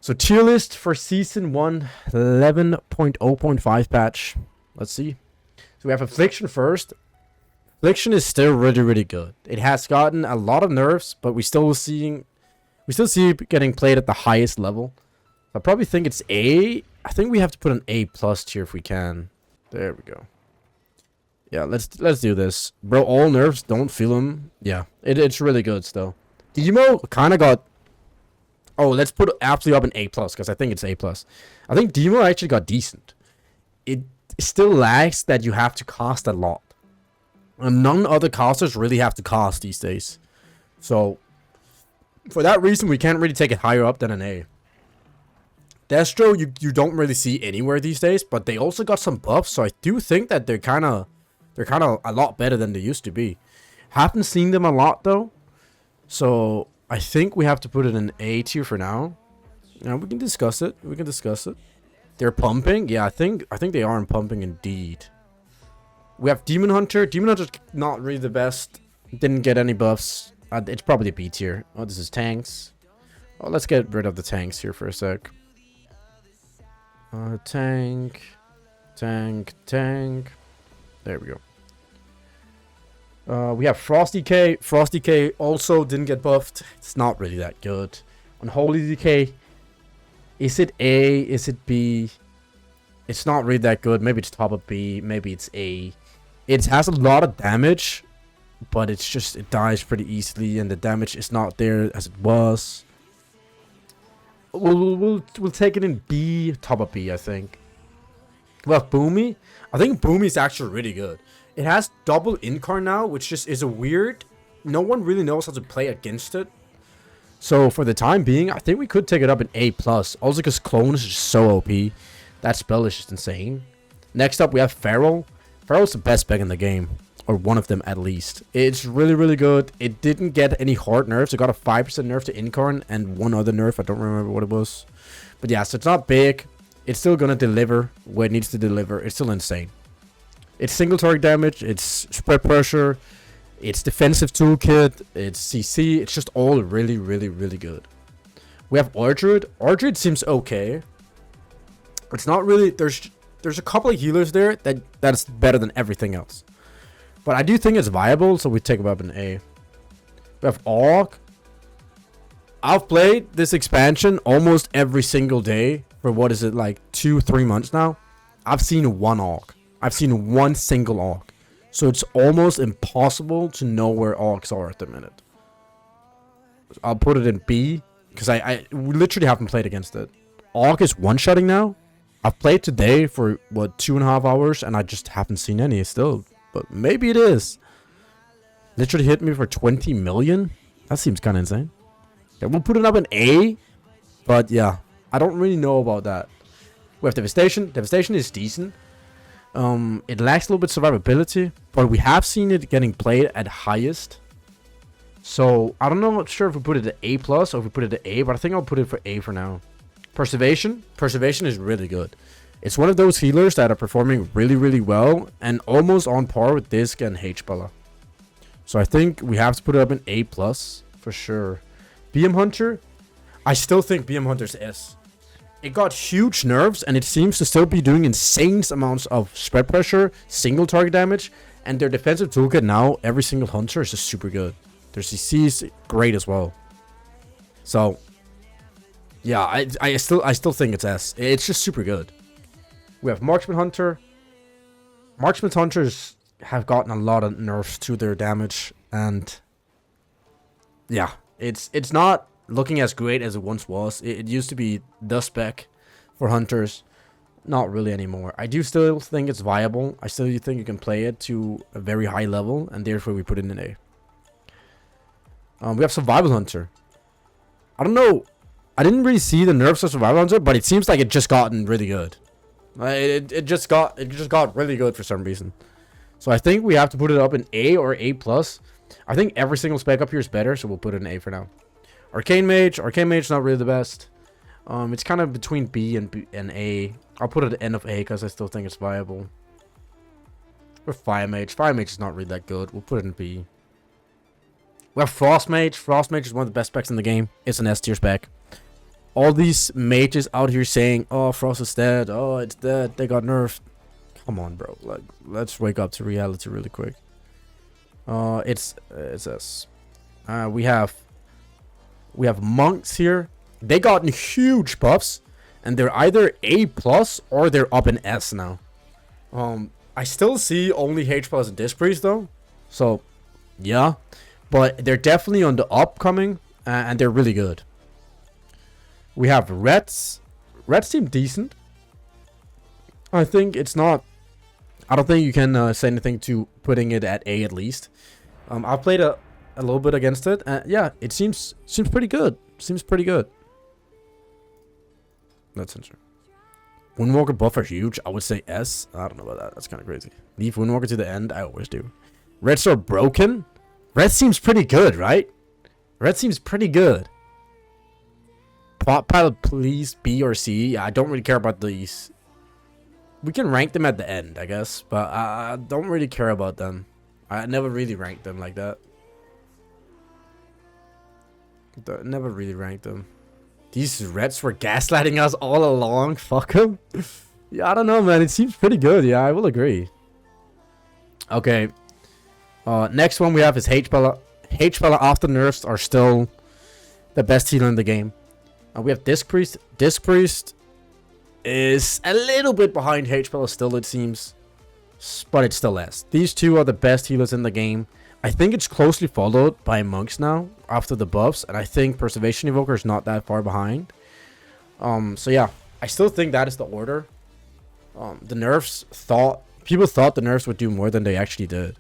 So tier list for season 1, 11.0.5 patch. Let's see. So we have Affliction first. Affliction is still really good. It has gotten a lot of nerfs, but we still see it getting played at the highest level. I probably think it's A. I think we have to put an A+ tier if we can. There we go. Yeah, let's do this. Bro, all nerfs, don't feel them. Yeah, it's really good still. Demo kind of got... Oh, let's put absolutely up an A+, because I think it's A+. I think Demo actually got decent. It still lags that you have to cost a lot. And none other casters really have to cost these days. So, for that reason, we can't really take it higher up than an A. Destro, you don't really see anywhere these days, but they also got some buffs, so I do think that they're kind of a lot better than they used to be. Haven't seen them a lot, though. So... I think we have to put it in A tier for now. Now we can discuss it. They're pumping. Yeah, I think they are in pumping indeed. We have Demon Hunter. Demon Hunter's not really the best. Didn't get any buffs. It's probably a B tier. Oh, this is tanks. Oh, let's get rid of the tanks here for a sec. Tank. There we go. We have Frost Decay. Frost Decay also didn't get buffed. It's not really that good. Unholy Decay. Is it A? Is it B? It's not really that good. Maybe it's top of B. Maybe it's A. It has a lot of damage, but it's just, it dies pretty easily, and the damage is not there as it was. We'll take it in B, top of B, I think. Well, boomie. I think boomie is actually really good. It has double incarn now, which just is a weird... No one really knows how to play against it. So, for the time being, I think we could take it up in A+. Also, because Clone is just so OP. That spell is just insane. Next up, we have Feral. Feral's the best spec in the game. Or one of them, at least. It's really good. It didn't get any hard nerfs. It got a 5% nerf to incarn and one other nerf. I don't remember what it was. But yeah, so it's not big. It's still going to deliver where it needs to deliver. It's still insane. It's single target damage, it's spread pressure, it's defensive toolkit, it's CC, it's just all really good. We have Ardred. Ardred seems okay. It's not really, there's a couple of healers there that's better than everything else. But I do think it's viable, so we take it up in A. We have Orc. I've played this expansion almost every single day for what is it, like 2-3 months now. I've seen one Orc. I've seen one single Orc. So it's almost impossible to know where Orcs are at the minute. I'll put it in B. Because I literally haven't played against it. Orc is one-shotting now. I've played today for, what, 2.5 hours. And I just haven't seen any still. But maybe it is. Literally hit me for 20 million. That seems kind of insane. Yeah, we'll put it up in A. But yeah, I don't really know about that. We have Devastation. Devastation is decent. It lacks a little bit of survivability, but we have seen it getting played at highest. So I don't know, I'm not sure if we put it at A+ or if we put it at A, but I think I'll put it for A for now. Preservation is really good. It's one of those healers that are performing really well and almost on par with Disc and H-Bella. So I think we have to put it up in A+ for sure. BM Hunter, I still think BM Hunter's S. It got huge nerfs, and it seems to still be doing insane amounts of spread pressure, single target damage, and their defensive toolkit now, every single hunter is just super good. Their CC is great as well. So, yeah, I still think it's S. It's just super good. We have Marksman Hunter. Marksman Hunters have gotten a lot of nerfs to their damage, and yeah, it's not looking as great as it once was. It used to be the spec for hunters. Not really anymore. I do still think it's viable. I still think you can play it to a very high level, and therefore we put it in A. We have Survival Hunter. I don't know. I didn't really see the nerfs of Survival Hunter, but it seems like it just gotten really good. It just got really good for some reason. So I think we have to put it up in A or A+. I think every single spec up here is better, so we'll put it in A for now. Arcane Mage. Arcane Mage is not really the best. It's kind of between B and A. I'll put it at the end of A because I still think it's viable. Or Fire Mage. Fire Mage is not really that good. We'll put it in B. We have Frost Mage. Frost Mage is one of the best specs in the game. It's an S tier spec. All these mages out here saying, "Oh, Frost is dead. Oh, it's dead. They got nerfed." Come on, bro. Like, let's wake up to reality really quick. It's us. We have monks here. They got huge buffs, and they're either A plus or they're up in S now. I still see only H plus and Disc Priest though, so yeah, but they're definitely on the upcoming, and they're really good. We have Reds. Reds seem decent. I think it's not. I don't think you can say anything to putting it at A at least. I've played a little bit against it, and yeah, it seems pretty good. Seems pretty good. That's interesting. Windwalker buff are huge. I would say S. I don't know about that. That's kind of crazy. Leave Windwalker to the end. I always do. Reds are broken. Red seems pretty good, right? Red seems pretty good. Plot pilot, please B or C. Yeah, I don't really care about these. We can rank them at the end, I guess, but I don't really care about them. I never really ranked them like that. Never really ranked them. These Reds were gaslighting us all along. Fuck them. Yeah, I don't know, man. It seems pretty good. Yeah, I will agree. Okay. Next one we have is H-Pella. H-Pella after nerfs are still the best healer in the game. We have Disc Priest. Disc Priest is a little bit behind H-Pella still, it seems. But it's still S. These two are the best healers in the game. I think it's closely followed by Monks now after the buffs, and I think Preservation Evoker is not that far behind. So yeah, I still think that is the order. The nerfs people thought the nerfs would do more than they actually did.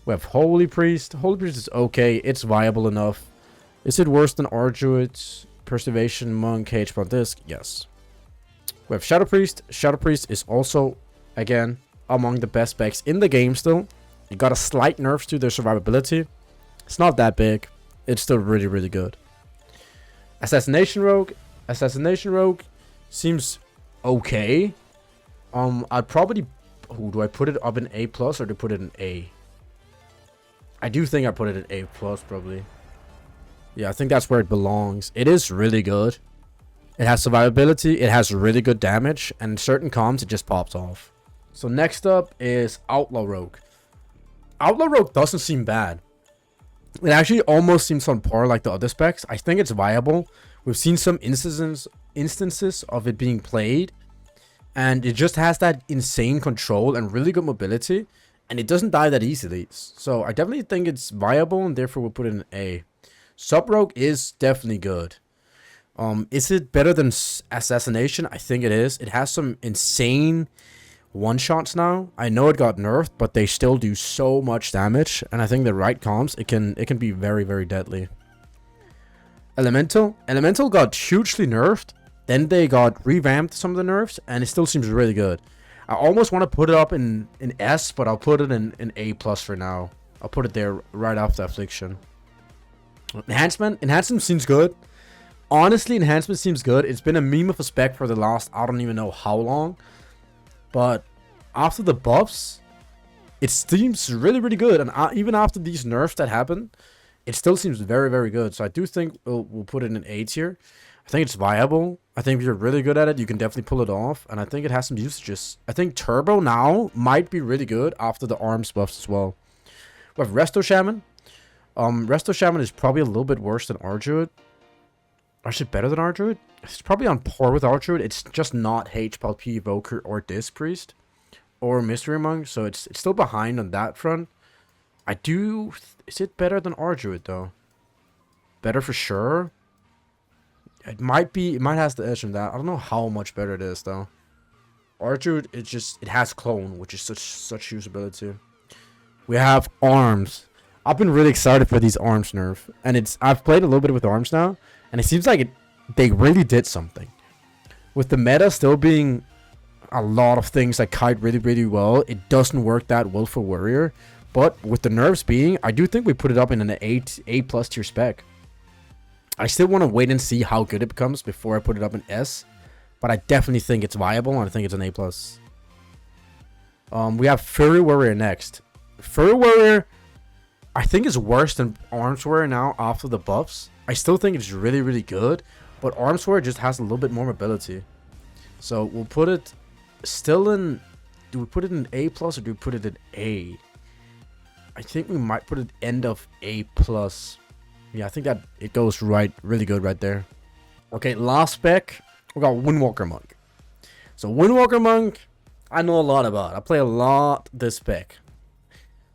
We have Holy Priest. Holy Priest is okay. It's viable enough. Is it worse than Arduit, Preservation, Monk, Cage, Disc? Yes. We have Shadow Priest. Shadow Priest is also, again, among the best specs in the game still. You got a slight nerfs to their survivability. It's not that big. It's still really, really good. Assassination Rogue. Assassination Rogue seems okay. I'd probably... Ooh, do I put it up in A plus or do I put it in A? I do think I put it in A plus probably. Yeah, I think that's where it belongs. It is really good. It has survivability. It has really good damage. And in certain comms, it just pops off. So next up is Outlaw Rogue. Outlaw Rogue doesn't seem bad. It actually almost seems on par like the other specs. I think it's viable. We've seen some instances of it being played. And it just has that insane control and really good mobility. And it doesn't die that easily. So I definitely think it's viable and therefore we'll put it in A. Sub Rogue is definitely good. Is it better than Assassination? I think it is. It has some insane one-shots now. I know it got nerfed, but they still do so much damage. And I think the right comms, it can be very, very deadly. Elemental got hugely nerfed. Then they got revamped some of the nerfs, and it still seems really good. I almost want to put it up in S, but I'll put it in A plus for now. I'll put it there right after Affliction. Enhancement seems good. Honestly, Enhancement seems good. It's been a meme of a spec for the last, I don't even know how long. But after the buffs, it seems really, really good. And even after these nerfs that happen, it still seems very, very good. So I do think we'll put it in A tier. I think it's viable. I think if you're really good at it, you can definitely pull it off. And I think it has some usages. I think Turbo now might be really good after the arms buffs as well. We have Resto Shaman. Resto Shaman is probably a little bit worse than Arduit. Or is it better than Arduit? It's probably on par with Arduit. It's just not H-P, Evoker, or Disc Priest. Or Mystery Monk. So it's still behind on that front. Is it better than Arduit though? Better for sure. It might have the edge on that. I don't know how much better it is though. Arduit, it has clone, which is such usability. We have arms. I've been really excited for these arms nerf, and I've played a little bit with arms now, and it seems like they really did something. With the meta still being a lot of things that kite really, really well, it doesn't work that well for warrior. But with the nerfs being, I do think we put it up in an A plus tier spec. I still want to wait and see how good it becomes before I put it up in S. But I definitely think it's viable, and I think it's an A+. We have Furry Warrior next. Furry Warrior, I think is worse than Arms Warrior now after the buffs. I still think it's really, really good. but arm sword just has a little bit more mobility. So we'll put it still in. Do we put it in A plus or do we put it in A? I think we might put it end of A plus. Yeah, I think that it goes really good right there. Okay, last spec, we got Windwalker Monk. So Windwalker Monk, I know a lot about. I play a lot this spec.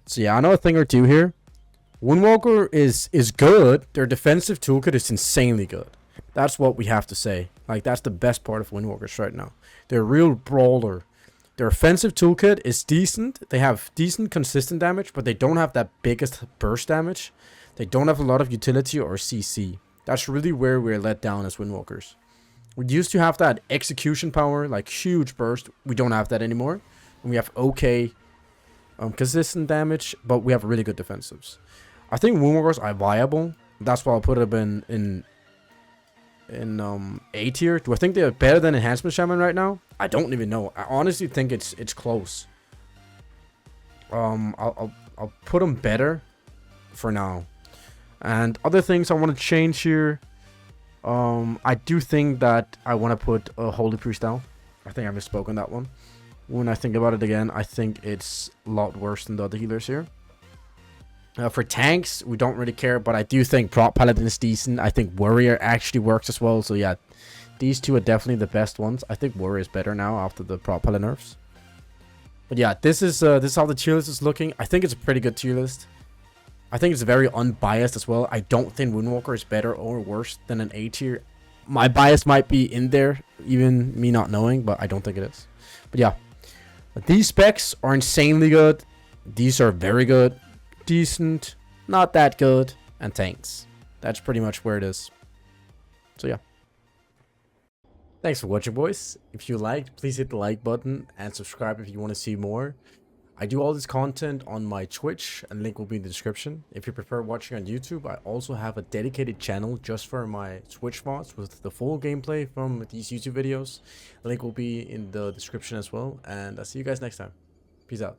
So yeah, I know a thing or two here. Windwalker is good. Their defensive toolkit is insanely good. That's what we have to say. Like, that's the best part of Windwalkers right now. They're a real brawler. Their offensive toolkit is decent. They have decent consistent damage, but they don't have that biggest burst damage. They don't have a lot of utility or CC. That's really where we're let down as Windwalkers. We used to have that execution power, like huge burst. We don't have that anymore. And we have okay consistent damage, but we have really good defensives. I think Windwalkers are viable. That's why I'll put it in A tier. Do I think they're better than Enhancement Shaman right now? I don't even know. I honestly think it's close. I'll put them better for now. And other things I want to change here. I do think that I want to put a Holy Priest down. I think I misspoke on that one. When I think about it again, I think it's a lot worse than the other healers here. For tanks, we don't really care, but I do think prop paladin is decent. I think warrior actually works as well. So yeah, these two are definitely the best ones. I think warrior is better now after the prop paladin nerfs. But yeah, this is how the tier list is looking. I think it's a pretty good tier list. I think it's very unbiased as well. I don't think Windwalker is better or worse than an A tier. My bias might be in there, even me not knowing, but I don't think it is. But yeah, these specs are insanely good. These are very good, decent, not that good, and tanks. That's pretty much where it is. So yeah. Thanks for watching, boys. If you liked, please hit the like button and subscribe if you want to see more. I do all this content on my Twitch, and link will be in the description. If you prefer watching on YouTube, I also have a dedicated channel just for my Twitch VODs with the full gameplay from these YouTube videos. The link will be in the description as well, and I'll see you guys next time. Peace out.